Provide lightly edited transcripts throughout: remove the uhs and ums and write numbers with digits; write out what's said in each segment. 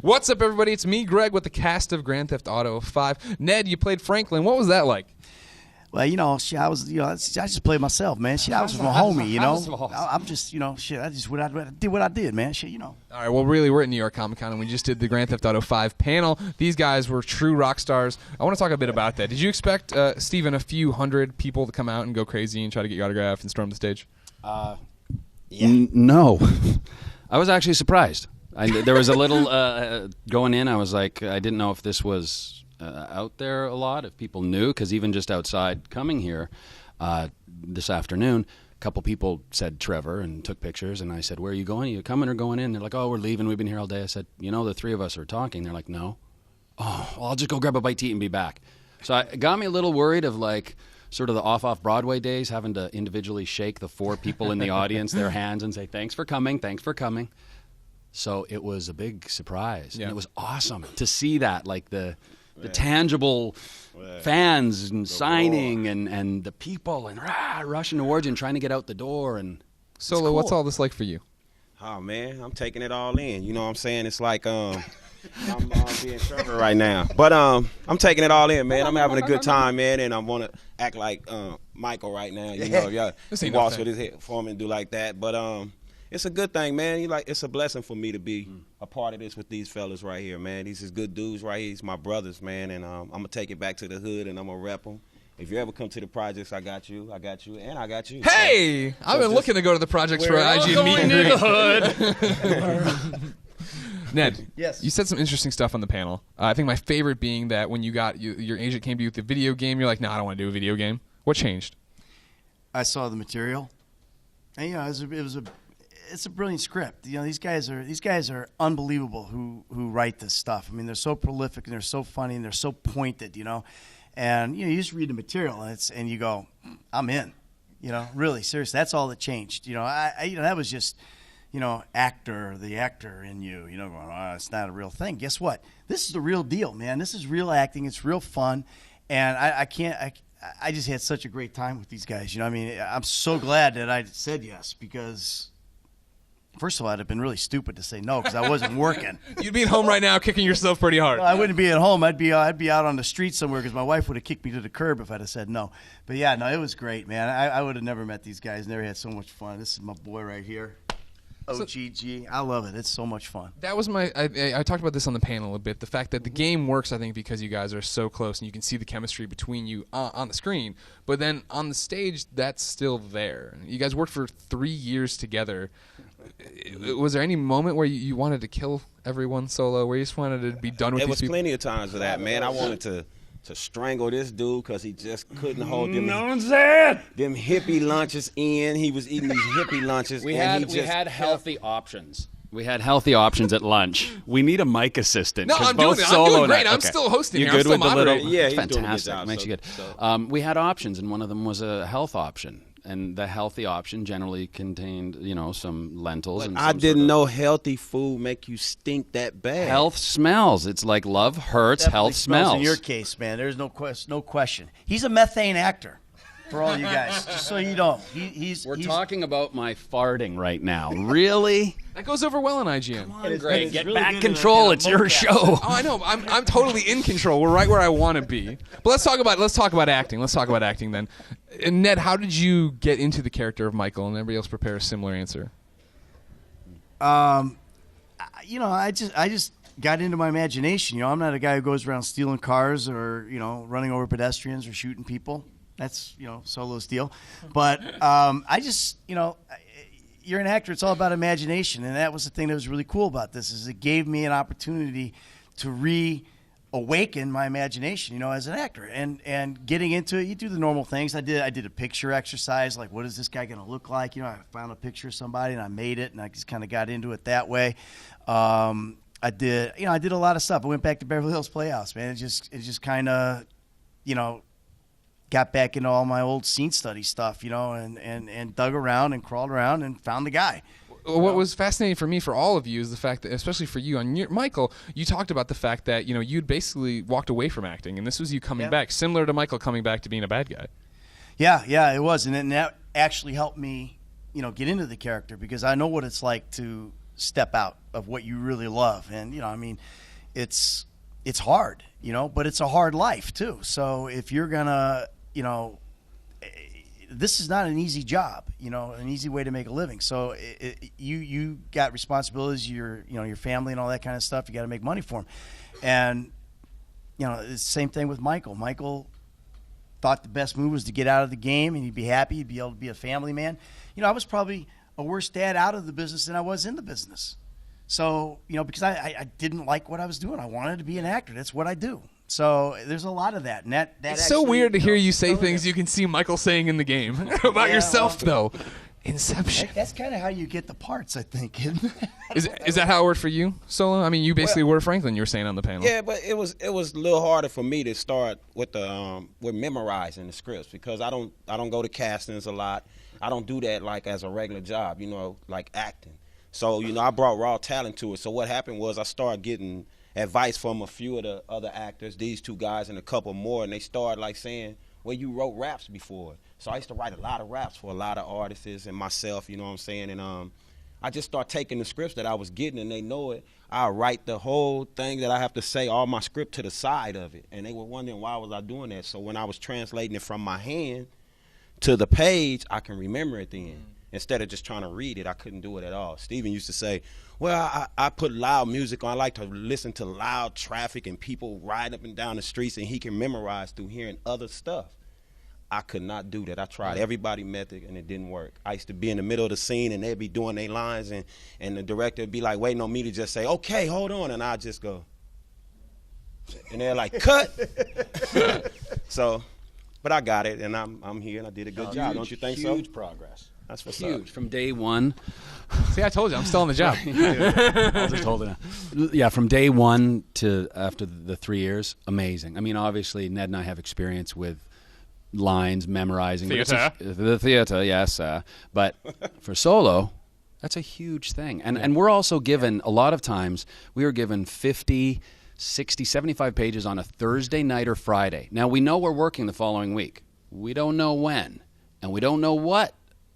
What's up, everybody? It's me, Greg, with the cast of Grand Theft Auto 5. Ned, you played Franklin. What was that like? Well, I just played myself, man. I was my homie, I'm just, I did what I did, man. All right, well, really, we're at New York Comic Con, and we just did the Grand Theft Auto 5 panel. These guys were true rock stars. I want to talk a bit about that. Did you expect, Steven, a few hundred people to come out and go crazy and try to get your autograph and storm the stage? Yeah. No. I was actually surprised. There was a little, going in, I was like, I didn't know if this was out there a lot, if people knew, because even just outside coming here this afternoon, a couple people said Trevor and took pictures, and I said, where are you going? Are you coming or going in? They're like, oh, we're leaving. We've been here all day. I said, the three of us are talking. They're like, no. Oh, well, I'll just go grab a bite to eat and be back. So it got me a little worried of like sort of the off Broadway days, having to individually shake the four people in the audience, their hands, and say, thanks for coming, thanks for coming. So it was a big surprise. Yeah. And it was awesome to see that, like the tangible fans and signing and the people and rushing towards you and trying to get out the door. And Solo, cool. What's all this like for you? Oh, man, I'm taking it all in. You know what I'm saying? It's like I'm being Trevor right now. But I'm taking it all in, man. I'm having a good time, man, and I want to act like Michael right now. He walks with his head for me and do like that. But it's a good thing, man. It's a blessing for me to be a part of this with these fellas right here, man. These is good dudes right here. These my brothers, man, and I'm going to take it back to the hood, and I'm going to rep them. If you ever come to the projects, I got you, and I got you. Hey! So I've been looking to go to the projects for IG meet and greet. Hood. Ned, yes. You said some interesting stuff on the panel. I think my favorite being that when your agent came to you with the video game, you're like, no, I don't want to do a video game. What changed? I saw the material, and it's a brilliant script. These guys are unbelievable who write this stuff. I mean, they're so prolific and they're so funny and they're so pointed, And you just read the material and you go, I'm in. Really, seriously, that's all that changed. That was just, the actor in you, going, oh, it's not a real thing. Guess what? This is the real deal, man. This is real acting. It's real fun. And I just had such a great time with these guys. I'm so glad that I said yes, because first of all, I'd have been really stupid to say no because I wasn't working. You'd be at home right now kicking yourself pretty hard. Well, I wouldn't be at home. I'd be out on the street somewhere because my wife would have kicked me to the curb if I'd have said no. But yeah, no, it was great, man. I would have never met these guys. Never had so much fun. This is my boy right here. OGG. I love it. It's so much fun. That was I talked about this on the panel a bit. The fact that the game works, I think, because you guys are so close and you can see the chemistry between you on the screen. But then on the stage, that's still there. You guys worked for 3 years together. Was there any moment where you wanted to kill everyone Solo, where you just wanted to be done with these people? There was plenty of times for that, man. I wanted to strangle this dude because he just couldn't hold them hippie lunches in. He was eating these hippie lunches. We had healthy options. We had healthy options at lunch. We need a mic assistant. No, I'm doing it. I'm doing great. I'm still hosting here. I'm still moderating. Yeah, fantastic. Makes you good. We had options, and one of them was a health option. And the healthy option generally contained, some lentils. But I didn't know healthy food make you stink that bad. Health smells. It's like love hurts, definitely health smells. In your case, man, there's no question. He's a methane actor. For all you guys, just so you know, We're talking about my farting right now. Really? That goes over well in IGN. Come on, Greg, get really back control. It's your show. Oh, I know. I'm totally in control. We're right where I want to be. But let's talk about acting. Let's talk about acting then. And Ned, how did you get into the character of Michael? And everybody else prepare a similar answer. I just got into my imagination. I'm not a guy who goes around stealing cars or running over pedestrians or shooting people. That's, Solo's deal. But I just, you're an actor. It's all about imagination. And that was the thing that was really cool about this is it gave me an opportunity to reawaken my imagination, as an actor. And getting into it, you do the normal things. I did a picture exercise, like what is this guy going to look like? I found a picture of somebody and I made it and I just kind of got into it that way. I did a lot of stuff. I went back to Beverly Hills Playhouse, man. It just kind of, got back into all my old scene study stuff, and dug around and crawled around and found the guy. What was fascinating for me, for all of you, is the fact that, especially for you, Michael, you talked about the fact that, you'd basically walked away from acting, and this was you coming back, similar to Michael coming back to being a bad guy. Yeah, it was. And then that actually helped me, get into the character because I know what it's like to step out of what you really love. And, you know, I mean, it's hard, you know, but it's a hard life too. So if you're going to, you know, this is not an easy job, you know, an easy way to make a living. So you got responsibilities, your family and all that kind of stuff. You got to make money for them. And, you know, it's the same thing with Michael. Michael thought the best move was to get out of the game and he'd be happy. He'd be able to be a family man. You know, I was probably a worse dad out of the business than I was in the business. So, you know, because I didn't like what I was doing. I wanted to be an actor. That's what I do. So there's a lot of that. And that it's actually, so weird to hear you say that. things you can see Michael saying in the game about yourself, though. Inception. That's kind of how you get the parts, I think. Is that how it worked for you, Solo? I mean, you basically were Franklin. You were saying on the panel. Yeah, but it was a little harder for me to start with with memorizing the scripts because I don't go to castings a lot. I don't do that like as a regular job, you know, like acting. So, you know, I brought raw talent to it. So what happened was I started getting advice from a few of the other actors, these two guys and a couple more, and they started like saying, well, you wrote raps before. So I used to write a lot of raps for a lot of artists and myself, you know what I'm saying? And I just started taking the scripts that I was getting, and they know it. I write the whole thing that I have to say, all my script to the side of it. And they were wondering why was I doing that. So when I was translating it from my hand to the page, I can remember it then. Instead of just trying to read it, I couldn't do it at all. Steven used to say, well, I put loud music on. I like to listen to loud traffic and people riding up and down the streets, and he can memorize through hearing other stuff. I could not do that. I tried everybody method, and it didn't work. I used to be in the middle of the scene, and they'd be doing their lines, and the director would be like waiting on me to just say, okay, hold on, and I'd just go. And they're like, cut. So, but I got it, and I'm here, and I did a good job. Don't you think so? Huge progress. That's what's Huge. up. From day one. See, I told you, I'm still on the job. I'll just hold it now. Yeah, from day one to after the 3 years, amazing. I mean, obviously, Ned and I have experience with lines, memorizing. Theater. The theater, yes. But for Solo, that's a huge thing. And we're also given, a lot of times, we were given 50, 60, 75 pages on a Thursday night or Friday. Now, we know we're working the following week. We don't know when, and we don't know what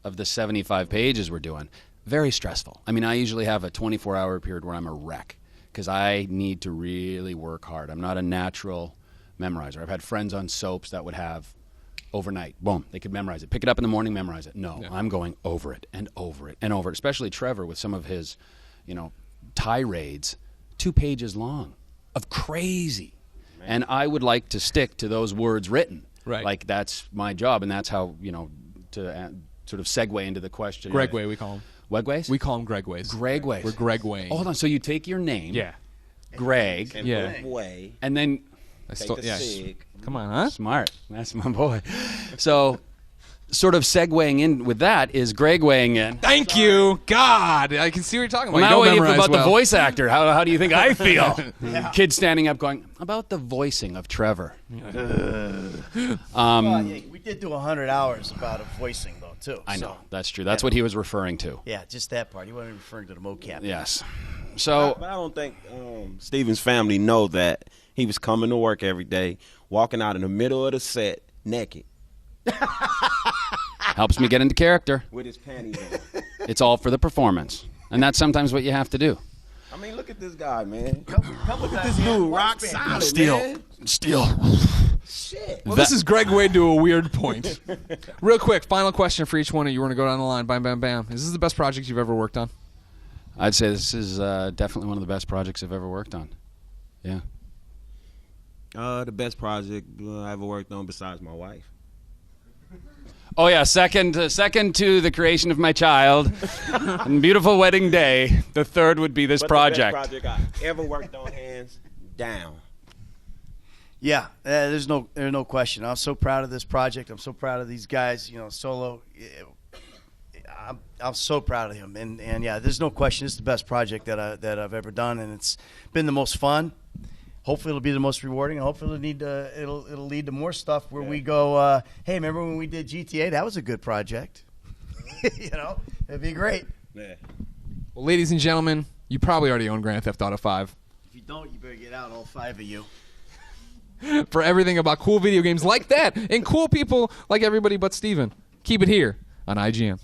of the 75 pages we're doing. Very stressful. I mean, I usually have a 24-hour period where I'm a wreck because I need to really work hard. I'm not a natural memorizer. I've had friends on soaps that would have overnight, boom, they could memorize it. Pick it up in the morning, memorize it. No, I'm going over it and over it and over it, especially Trevor with some of his, you know, tirades, 2 pages long of crazy. Man. And I would like to stick to those words written. Right. Like that's my job, and that's how, you know, to sort of segue into the question. Gregway, we call him. Wegways? We call him Gregways. Gregways. We're Gregway. Oh, hold on. So you take your name, Greg, And Yeah. way. and then Take the sig. Come on, huh? smart. That's my boy. So, sort of segueing in with that is Greg weighing in. Thank you, God. I can see what you're talking about. Well, You now don't waiting memorize about well. the voice actor. How do you think I feel? Kid standing up going, about the voicing of Trevor. Well, yeah, we did do 100 hours about a voicing, though, too. I know. So, That's true. That's what he was referring to. yeah, just that part. He wasn't referring to the mocap. Yes. So, But I don't think Steven's family know that he was coming to work every day, walking out in the middle of the set naked helps me get into character. with his panties on. It's all for the performance. And that's sometimes what you have to do. I mean, look at this guy, man. Couple This dude rock solid, man. Steel. Shit. Well, this is Greg Wade to a weird point. Real quick, final question for each one of you. We're going to go down the line. Bam, bam, bam. Is this the best project you've ever worked on? I'd say this is definitely one of the best projects I've ever worked on. Yeah. The best project I ever worked on besides my wife. Oh yeah, second to the creation of my child, and beautiful wedding day. The third would be this But project. the best project I ever worked on, hands down. Yeah, there's no question. I'm so proud of this project. I'm so proud of these guys. You know, Solo. I'm so proud of him, and yeah, there's no question. It's the best project that I've ever done, and it's been the most fun. Hopefully, it'll be the most rewarding, and hopefully, it'll lead to more stuff where we go. Hey, remember when we did GTA? That was a good project. You know, it'd be great. Yeah. Well, ladies and gentlemen, you probably already own Grand Theft Auto 5. If you don't, you better get out, all 5 of you. For everything about cool video games like that and cool people like everybody but Steven, keep it here on IGN.